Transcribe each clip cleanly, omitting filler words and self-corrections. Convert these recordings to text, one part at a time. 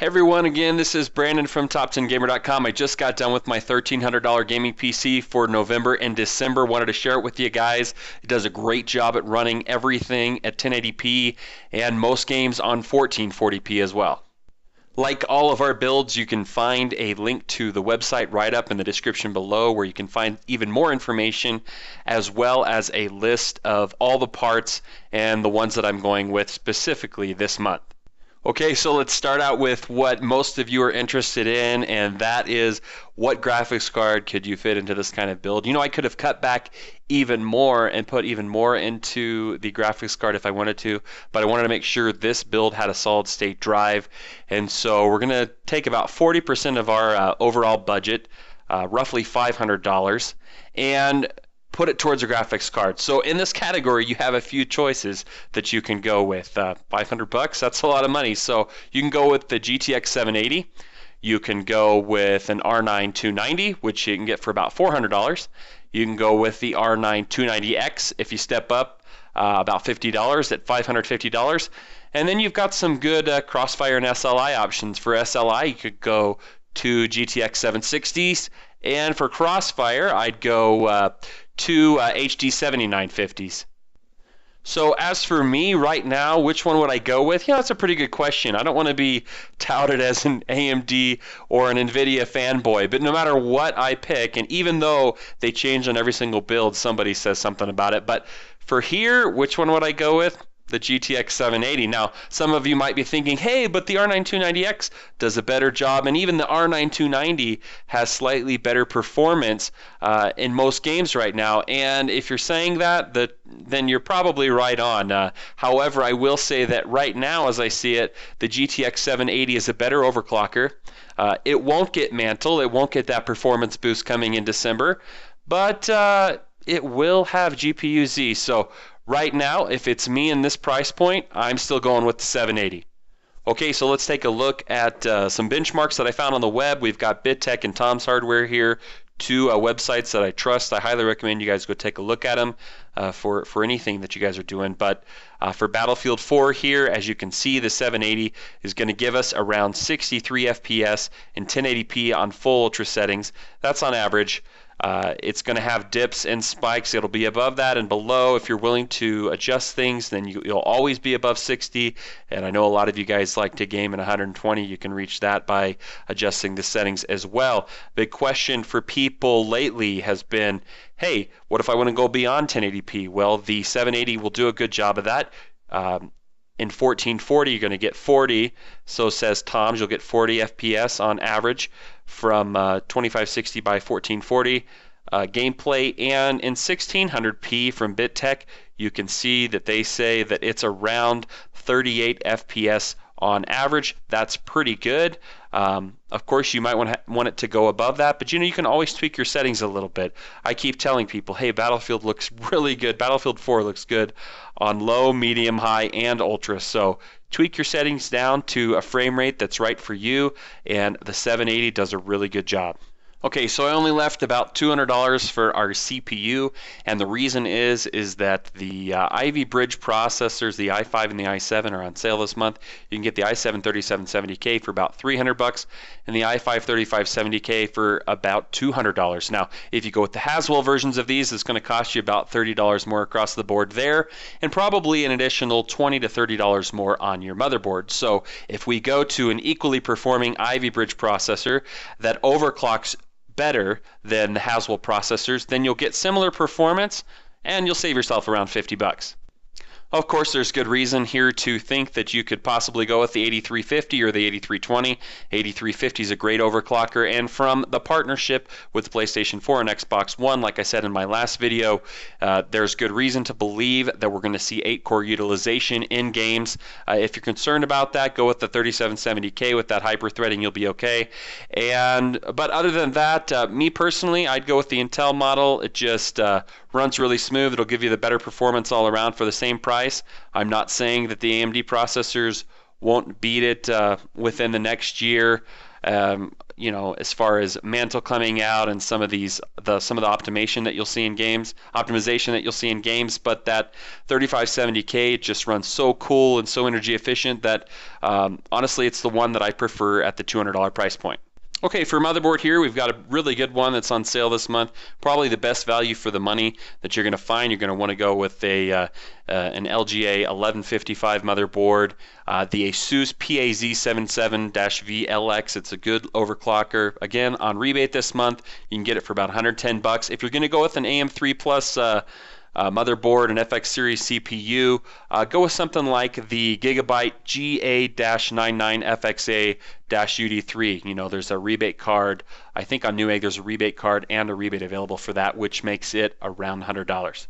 Hey everyone, again, this is Brandon from TopTenGamer.com. I just got done with my $1,300 gaming PC for November and December. Wanted to share it with you guys. It does a great job at running everything at 1080p and most games on 1440p as well. Like all of our builds, you can find a link to the website right up in the description below where you can find even more information as well as a list of all the parts and the ones that I'm going with specifically this month. Okay, so let's start out with what most of you are interested in, and that is what graphics card could you fit into this kind of build. You know, I could have cut back even more and put even more into the graphics card if I wanted to, but I wanted to make sure this build had a solid state drive, and so we're going to take about 40% of our overall budget, roughly $500, and put it towards a graphics card. So in this category, you have a few choices that you can go with. 500 bucks, that's a lot of money. So you can go with the GTX 780. You can go with an R9 290, which you can get for about $400. You can go with the R9 290X if you step up about $50 at $550. And then you've got some good Crossfire and SLI options. For SLI, you could go to GTX 760s. And for Crossfire, I'd go to HD 7950s. So as for me right now, which one would I go with? You know, that's a pretty good question. I don't want to be touted as an AMD or an NVIDIA fanboy, but no matter what I pick, and even though they change on every single build, somebody says something about it, but for here, which one would I go with? The GTX 780. Now, some of you might be thinking, hey, but the R9 290X does a better job, and even the R9 290 has slightly better performance in most games right now. And if you're saying that, then you're probably right on. However, I will say that right now, as I see it, the GTX 780 is a better overclocker. It won't get Mantle. It won't get that performance boost coming in December, but it will have GPU-Z. So right now, if it's me in this price point, I'm still going with the 780. Okay, so let's take a look at some benchmarks that I found on the web. We've got BitTech and Tom's Hardware here, two websites that I trust. I highly recommend you guys go take a look at them for anything that you guys are doing. But for Battlefield 4 here, as you can see, the 780 is going to give us around 63 FPS and 1080p on full ultra settings. That's on average. It's going to have dips and spikes. It'll be above that and below. If you're willing to adjust things, then you'll always be above 60. And I know a lot of you guys like to game in 120. You can reach that by adjusting the settings as well. Big question for people lately has been, hey, what if I want to go beyond 1080p? Well, the 780 will do a good job of that. In 1440, you're going to get 40. So says Tom's, you'll get 40 FPS on average from 2560 by 1440 gameplay. And in 1600p from BitTech, you can see that they say that it's around 38 FPS on average. That's pretty good. Of course, you might want it to go above that, but you know, you can always tweak your settings a little bit. I keep telling people, hey, Battlefield looks really good. Battlefield 4 looks good on low, medium, high, and ultra. So tweak your settings down to a frame rate that's right for you, and the 780 does a really good job. Okay, so I only left about $200 for our CPU, and the reason is that the Ivy Bridge processors, the i5 and the i7, are on sale this month. You can get the i7 3770K for about $300, and the i5 3570K for about $200. Now, if you go with the Haswell versions of these, it's going to cost you about $30 more across the board there, and probably an additional $20 to $30 more on your motherboard. So if we go to an equally performing Ivy Bridge processor that overclocks better than the Haswell processors, then you'll get similar performance and you'll save yourself around 50 bucks. Of course, there's good reason here to think that you could possibly go with the 8350 or the 8320. 8350 is a great overclocker, and from the partnership with PlayStation 4 and Xbox One, like I said in my last video, there's good reason to believe that we're going to see 8-core utilization in games. If you're concerned about that, go with the 3770K with that hyperthreading, you'll be okay. But other than that, me personally, I'd go with the Intel model. It just runs really smooth. It'll give you the better performance all around for the same price. I'm not saying that the AMD processors won't beat it within the next year. as far as Mantle coming out and some of the optimization that you'll see in games, but that 3570K just runs so cool and so energy efficient that honestly, it's the one that I prefer at the $200 price point. Okay, for motherboard here, we've got a really good one that's on sale this month. Probably the best value for the money that you're going to find. You're going to want to go with an LGA 1155 motherboard, the Asus PAZ77-VLX. It's a good overclocker. Again, on rebate this month, you can get it for about $110. If you're going to go with an AM3 Plus motherboard, an FX series CPU, go with something like the Gigabyte GA-99FXA-UD3. There's a rebate card. I think on Newegg there's a rebate card and a rebate available for that, which makes it around $100.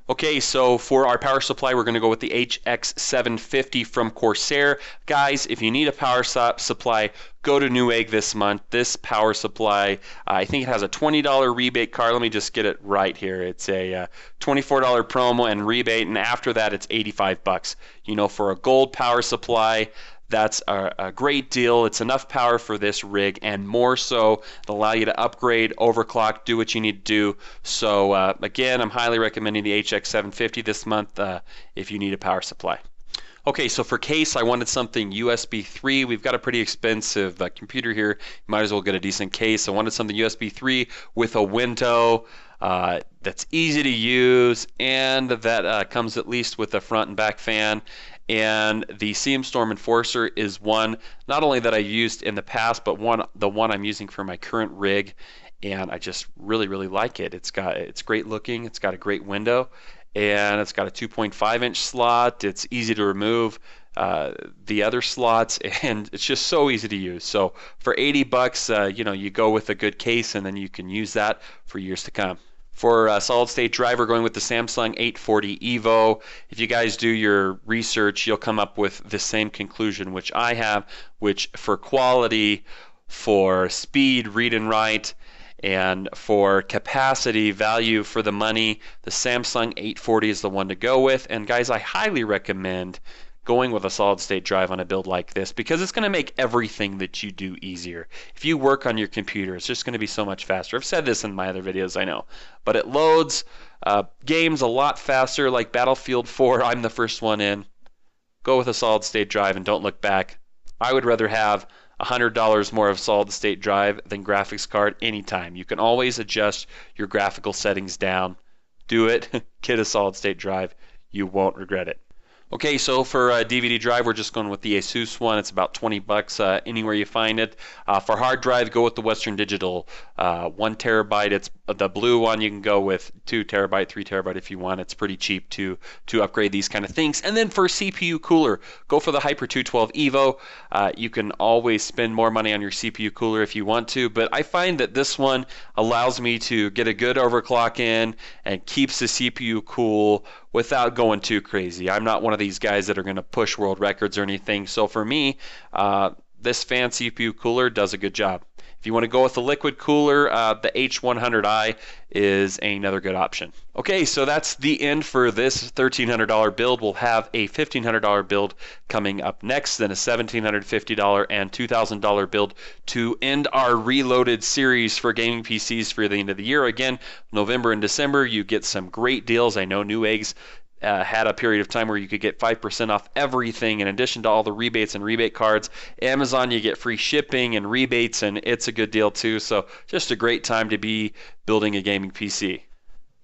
Okay, so for our power supply, we're going to go with the HX750 from Corsair. Guys, if you need a power supply, go to Newegg this month. This power supply, I think it has a $20 rebate card. Let me just get it right here. It's a $24 promo and rebate, and after that, it's $85. For a gold power supply, that's a great deal. It's enough power for this rig and more so. It'll allow you to upgrade, overclock, do what you need to do. So again, I'm highly recommending the HX750 this month if you need a power supply. Okay, so for case, I wanted something USB 3. We've got a pretty expensive computer here. You might as well get a decent case. I wanted something USB 3 with a window that's easy to use and that comes at least with a front and back fan. And the CM Storm Enforcer is one not only that I used in the past, but the one I'm using for my current rig, and I just really like it. It's great looking. It's got a great window, and it's got a 2.5-inch slot. It's easy to remove the other slots, and it's just so easy to use. So for $80, you go with a good case, and then you can use that for years to come. For solid state drive, we're going with the Samsung 840 EVO. If you guys do your research, you'll come up with the same conclusion which I have, which for quality, for speed, read and write, and for capacity, value for the money, the Samsung 840 is the one to go with. And guys, I highly recommend going with a solid state drive on a build like this because it's going to make everything that you do easier. If you work on your computer, it's just going to be so much faster. I've said this in my other videos, I know, but it loads games a lot faster, like Battlefield 4. I'm the first one in. Go with a solid state drive and don't look back. I would rather have $100 more of solid state drive than graphics card anytime. You can always adjust your graphical settings down. Do it. Get a solid state drive. You won't regret it. Okay, so for DVD drive, we're just going with the Asus one. It's about $20 anywhere you find it. For hard drive, go with the Western Digital 1 terabyte. It's the blue one. You can go with 2 terabyte, 3 terabyte if you want. It's pretty cheap to upgrade these kind of things. And then for CPU cooler, go for the Hyper 212 EVO. You can always spend more money on your CPU cooler if you want to, but I find that this one allows me to get a good overclock in and keeps the CPU cool without going too crazy. I'm not one of these guys that are going to push world records or anything. So for me, this fan CPU cooler does a good job. If you want to go with the liquid cooler, the H100i is another good option. Okay, so that's the end for this $1,300 build. We'll have a $1,500 build coming up next, then a $1,750 and $2,000 build to end our reloaded series for gaming PCs for the end of the year. Again, November and December, you get some great deals. I know Newegg had a period of time where you could get 5% off everything in addition to all the rebates and rebate cards. Amazon, you get free shipping and rebates, and it's a good deal too. So just a great time to be building a gaming PC.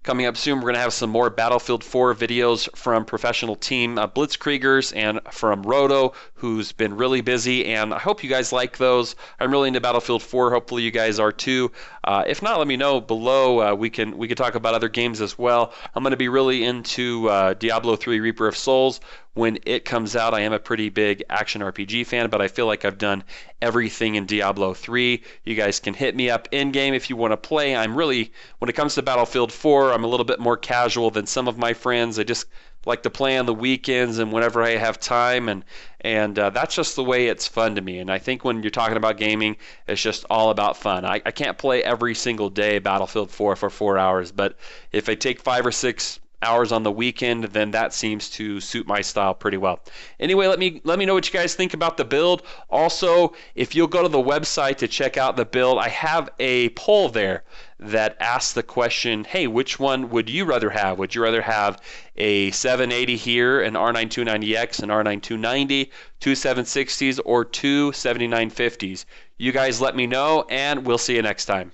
Coming up soon, we're going to have some more Battlefield 4 videos from professional team Blitzkriegers and from Roto, who's been really busy, and I hope you guys like those. I'm really into Battlefield 4. Hopefully you guys are too. If not, let me know below. We can talk about other games as well. I'm going to be really into Diablo 3 Reaper of Souls. When it comes out, I am a pretty big action RPG fan, but I feel like I've done everything in Diablo 3. You guys can hit me up in-game if you want to play. When it comes to Battlefield 4, I'm a little bit more casual than some of my friends. I just like to play on the weekends and whenever I have time, and that's just the way it's fun to me. And I think when you're talking about gaming, it's just all about fun. I can't play every single day Battlefield 4 for 4 hours, but if I take 5 or 6 hours on the weekend, then that seems to suit my style pretty well. Anyway, let me know what you guys think about the build. Also, if you'll go to the website to check out the build, I have a poll there that asks the question, hey, which one would you rather have? Would you rather have a 780 here, an R9 290X, an R9 290, two 760s, or two 7950s? You guys let me know, and we'll see you next time.